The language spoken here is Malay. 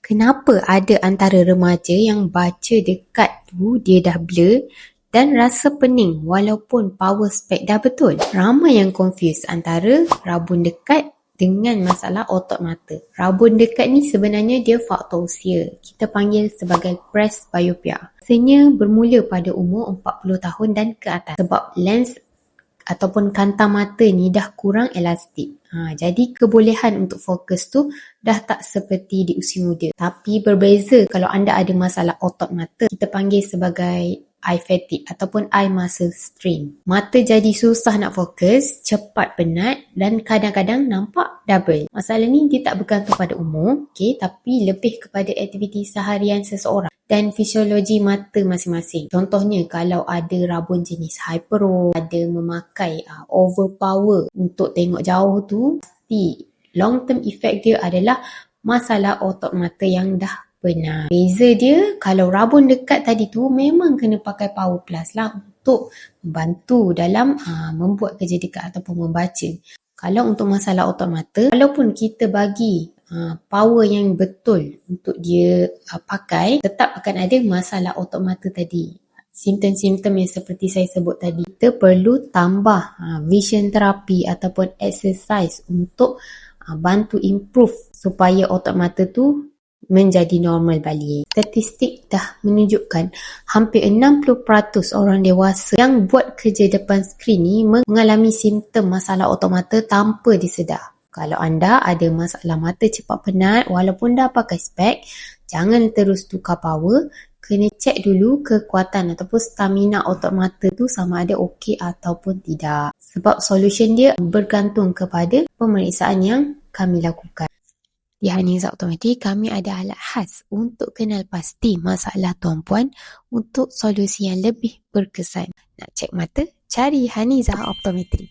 Kenapa ada antara remaja yang baca dekat tu dia dah blur dan rasa pening walaupun power spek dah betul? Ramai yang confuse antara rabun dekat dengan masalah otot mata. Rabun dekat ni sebenarnya dia faktor usia. Kita panggil sebagai presbyopia. Biasanya bermula pada umur 40 tahun dan ke atas sebab lens ataupun kanta mata ni dah kurang elastik. Jadi kebolehan untuk fokus tu dah tak seperti di usia muda. Tapi berbeza kalau anda ada masalah otot mata, kita panggil sebagai eye fatigue ataupun eye muscle strain. Mata jadi susah nak fokus, cepat penat dan kadang-kadang nampak double. Masalah ni dia tak bergantung pada umur, tapi lebih kepada aktiviti seharian seseorang dan fisiologi mata masing-masing. Contohnya kalau ada rabun jenis hypero, ada memakai overpower untuk tengok jauh tu, pasti long term effect dia adalah masalah otot mata yang dah benar. Beza dia, kalau rabun dekat tadi tu memang kena pakai power plus lah untuk membantu dalam membuat kerja dekat ataupun membaca. Kalau untuk masalah otot mata, walaupun kita bagi power yang betul untuk dia pakai, tetap akan ada masalah otot mata tadi. Simptom-simptom yang seperti saya sebut tadi, kita perlu tambah vision therapy ataupun exercise untuk bantu improve supaya otot mata tu menjadi normal balik. Statistik dah menunjukkan hampir 60% orang dewasa yang buat kerja depan skrin ni mengalami simptom masalah otot mata tanpa disedar. Kalau anda ada masalah mata cepat penat walaupun dah pakai spek, jangan terus tukar power. Kena cek dulu kekuatan ataupun stamina otot mata tu sama ada okey ataupun tidak. Sebab solution dia bergantung kepada pemeriksaan yang kami lakukan. Di Haniza Optometri, kami ada alat khas untuk kenal pasti masalah tuan puan untuk solusi yang lebih berkesan. Nak cek mata? Cari Haniza Optometri.